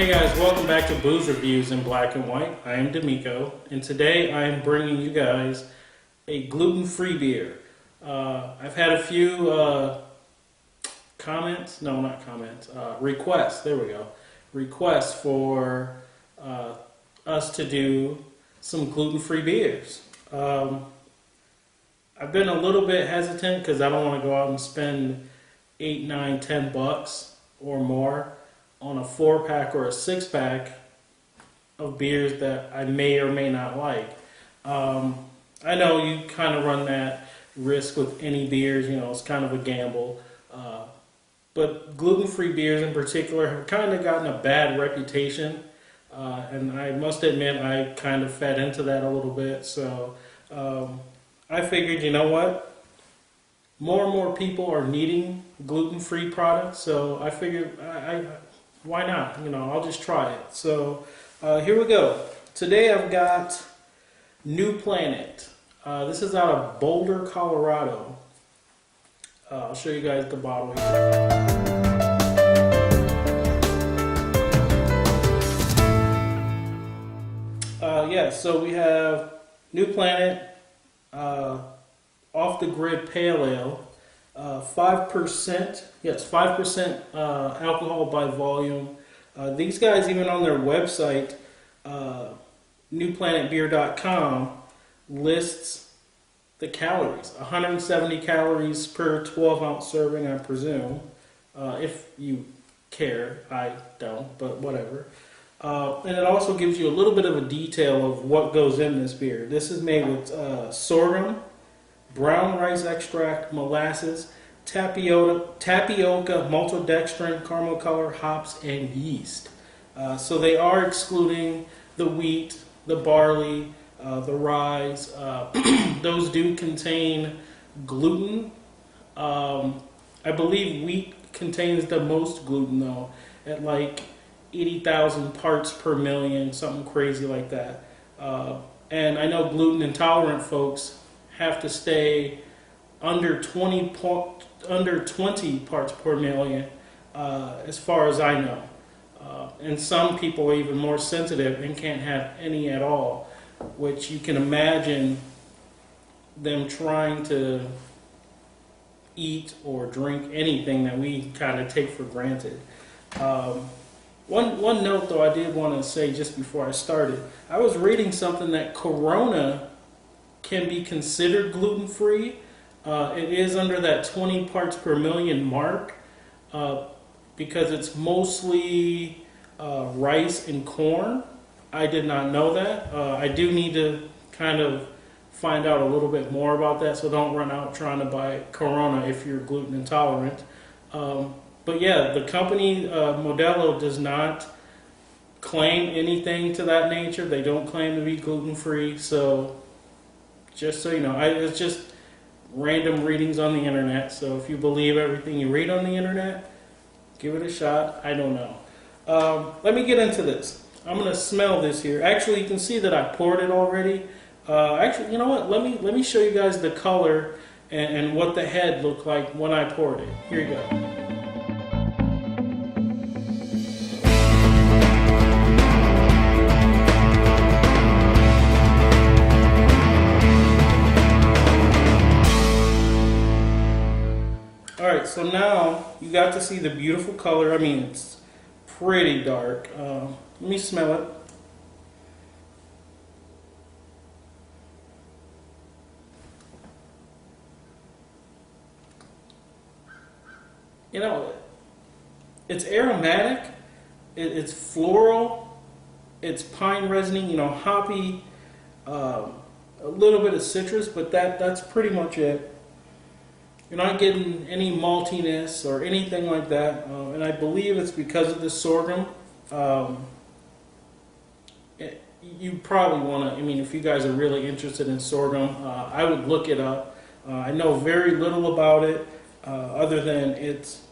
Hey guys, welcome back to Booze Reviews in Black and White. I am D'Amico, and today I am bringing you guys a gluten-free beer. I've had a few requests, there we go, requests for us to do some gluten-free beers. I've been a little bit hesitant because I don't want to go out and spend $8, $9, $10 or more on a 4-pack or a 6-pack of beers that I may or may not like. I know you kind of run that risk with any beers, you know, it's kind of a gamble. But gluten-free beers in particular have kind of gotten a bad reputation. And I must admit I kind of fed into that a little bit. So I figured, you know what? More and more people are needing gluten-free products. So I figured why not? You know, I'll just try it. So here we go. Today I've got New Planet. This is out of Boulder, Colorado. I'll show you guys the bottle here. So we have New Planet Off the Grid Pale Ale. 5%, yes, 5% alcohol by volume. These guys, even on their website, newplanetbeer.com, lists the calories. 170 calories per 12-ounce serving, I presume. If you care, I don't, but whatever. And it also gives you a little bit of a detail of what goes in this beer. This is made with sorghum, brown rice extract, molasses, tapioca, maltodextrin, caramel color, hops, and yeast. So they are excluding the wheat, the barley, the rye. Those do contain gluten. I believe wheat contains the most gluten though, at like 80,000 parts per million, something crazy like that. And I know gluten intolerant folks have to stay under 20 parts per million, as far as I know. And some people are even more sensitive and can't have any at all, which you can imagine them trying to eat or drink anything that we kind of take for granted. One note though I did want to say just before I started, I was reading something that Corona can be considered gluten-free. It is under that 20 parts per million mark because it's mostly rice and corn. I did not know that. I do need to kind of find out a little bit more about that, so don't run out trying to buy Corona if you're gluten intolerant. But yeah, the company Modelo does not claim anything to that nature. They don't claim to be gluten-free, so just so you know, it's just random readings on the internet. So if you believe everything you read on the internet, give it a shot. I don't know. Let me get into this. I'm going to smell this here. Actually, you can see that I poured it already. Actually, you know what? Let me show you guys the color and what the head looked like when I poured it. Here you go. Alright, so now you got to see the beautiful color. I mean, it's pretty dark. Let me smell it. You know, it's aromatic, it's floral, it's pine resiny, you know, hoppy, a little bit of citrus, but that's pretty much it. You're not getting any maltiness or anything like that, and I believe it's because of the sorghum. You probably want to, I mean, if you guys are really interested in sorghum, I would look it up. I know very little about it, other than it's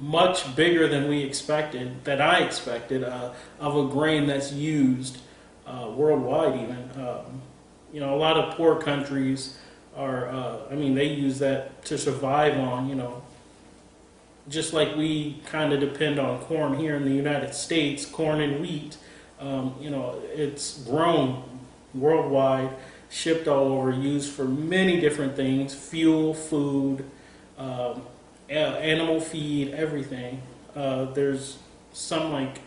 much bigger than we expected, that I expected, of a grain that's used worldwide even. You know, a lot of poor countries are, I mean, they use that to survive on, you know, just like we kind of depend on corn here in the United States, corn and wheat, it's grown worldwide, shipped all over, used for many different things: fuel, food, animal feed, everything. There's some like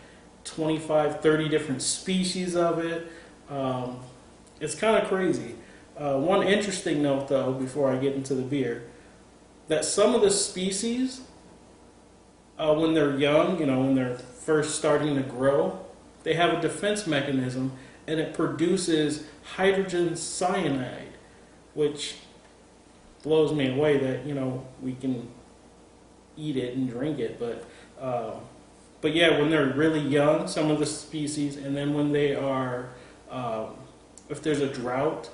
25, 30 different species of it. It's kind of crazy. One interesting note, though, before I get into the beer, that some of the species, when they're young, when they're first starting to grow, they have a defense mechanism, and it produces hydrogen cyanide, which blows me away that we can eat it and drink it. But yeah, when they're really young, some of the species, and then when they are, if there's a drought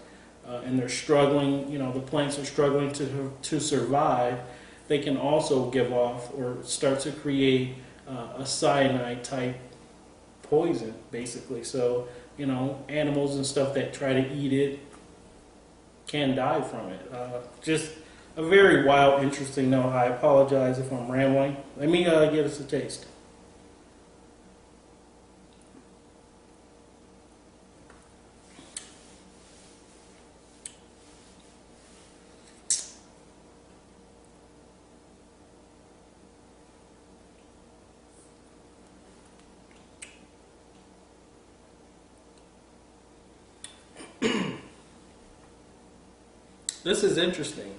and they're struggling, the plants are struggling to survive, they can also give off or start to create a cyanide type poison, basically. So, animals and stuff that try to eat it can die from it. Just a very wild, interesting note. I apologize if I'm rambling. Let me give us a taste. This is interesting.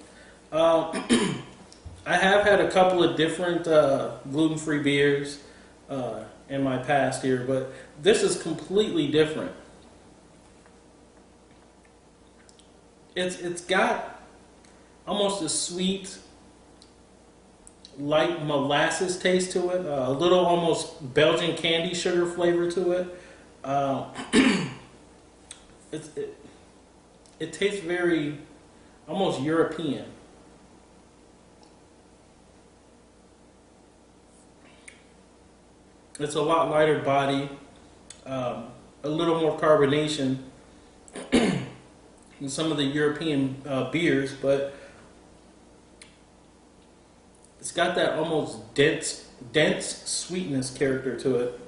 I have had a couple of different gluten-free beers in my past here, but this is completely different. It's got almost a sweet, light molasses taste to it, a little almost Belgian candy sugar flavor to it. It tastes very almost European. It's a lot lighter body, a little more carbonation than some of the European beers, but it's got that almost dense sweetness character to it.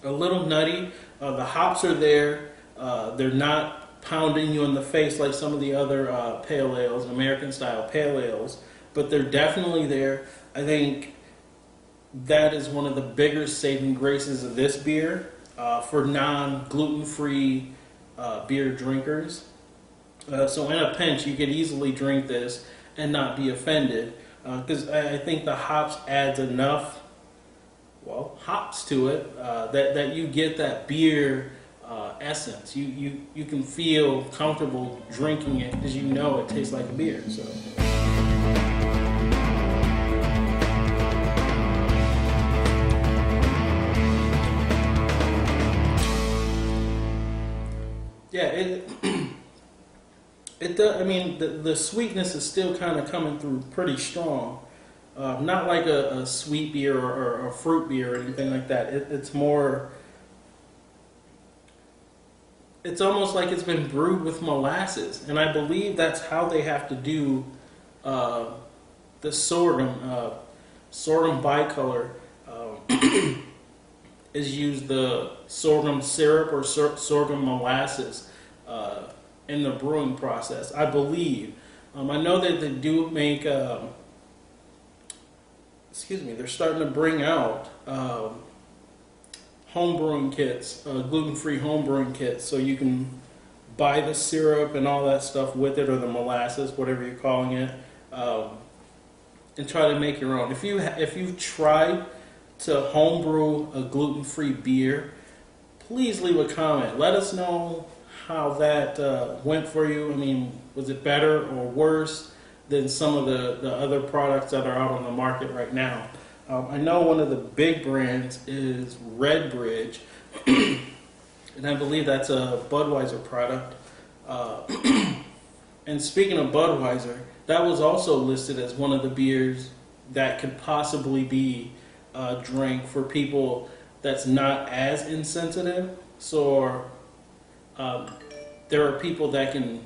A little nutty. The hops are there. They're not pounding you in the face like some of the other pale ales, American style pale ales, but they're definitely there. I think that is one of the bigger saving graces of this beer for non-gluten-free beer drinkers. So in a pinch, you could easily drink this and not be offended, because I think the hops adds enough, hops to it that you get that beer essence. You can feel comfortable drinking it because it tastes like a beer. So. Yeah, it does. I mean, the sweetness is still kind of coming through pretty strong. Not like a sweet beer or a fruit beer or anything like that. It's more. It's almost like it's been brewed with molasses, and I believe that's how they have to do the sorghum. Sorghum bicolor is use the sorghum syrup or sorghum molasses in the brewing process, I believe. I know that they do make, they're starting to bring out home brewing kits, gluten-free home brewing kits, so you can buy the syrup and all that stuff with it, or the molasses, whatever you're calling it, and try to make your own. If you've tried to homebrew a gluten-free beer, please leave a comment. Let us know how that went for you. I mean, was it better or worse than some of the other products that are out on the market right now? I know one of the big brands is Redbridge, and I believe that's a Budweiser product. And speaking of Budweiser, that was also listed as one of the beers that could possibly be drank for people that's not as insensitive. So there are people that can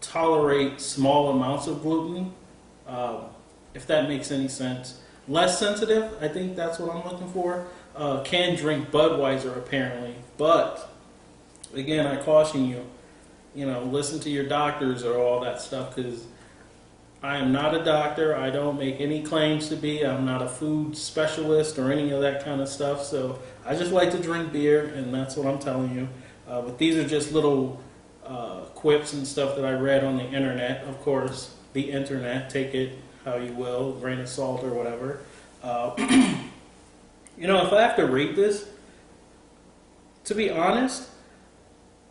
tolerate small amounts of gluten, if that makes any sense. less sensitive. I think that's what I'm looking for. Can drink Budweiser apparently, but again, I caution you. Listen to your doctors or all that stuff, because I am not a doctor. I don't make any claims to be. I'm not a food specialist or any of that kind of stuff. So I just like to drink beer, and that's what I'm telling you. But these are just little quips and stuff that I read on the internet. Of course, the internet, take it how you will, grain of salt or whatever. If I have to rate this, to be honest,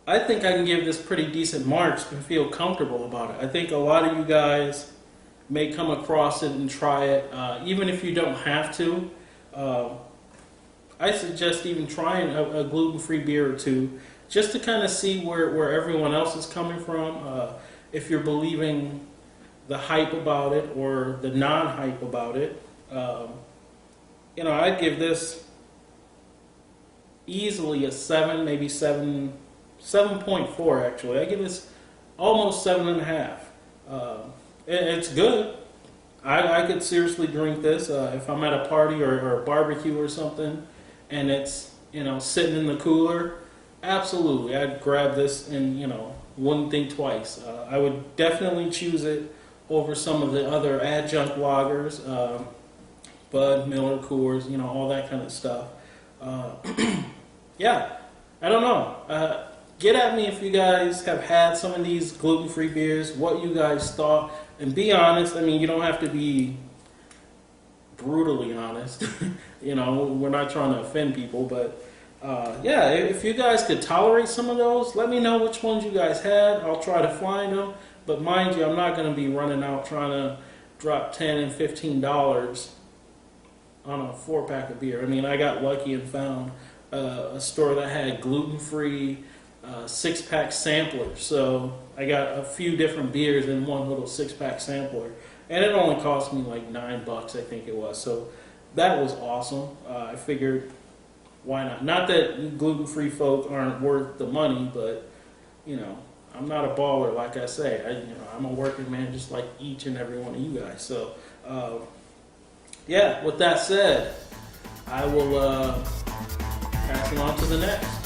I think I can give this pretty decent marks and feel comfortable about it. I think a lot of you guys may come across it and try it, even if you don't have to. I suggest even trying a gluten-free beer or two, just to kind of see where everyone else is coming from. If you're believing the hype about it or the non-hype about it. I'd give this easily a 7, maybe 7.4 actually. I give this almost 7.5. It's good. I could seriously drink this if I'm at a party or a barbecue or something, and it's sitting in the cooler. Absolutely, I'd grab this and wouldn't think twice. I would definitely choose it over some of the other adjunct lagers, Bud, Miller, Coors, all that kind of stuff. Yeah, I don't know. Get at me if you guys have had some of these gluten-free beers, what you guys thought, and be honest. I mean, you don't have to be brutally honest. We're not trying to offend people, but yeah, if you guys could tolerate some of those, let me know which ones you guys had. I'll try to find them. But mind you, I'm not going to be running out trying to drop $10 and $15 on a 4-pack of beer. I mean, I got lucky and found a store that had gluten-free 6-pack sampler. So I got a few different beers in one little 6-pack sampler. And it only cost me like $9, I think it was. So that was awesome. I figured, why not? Not that gluten-free folk aren't worth the money, but, I'm not a baller, like I say. I'm a working man just like each and every one of you guys. So, yeah, with that said, I will pass it on to the next.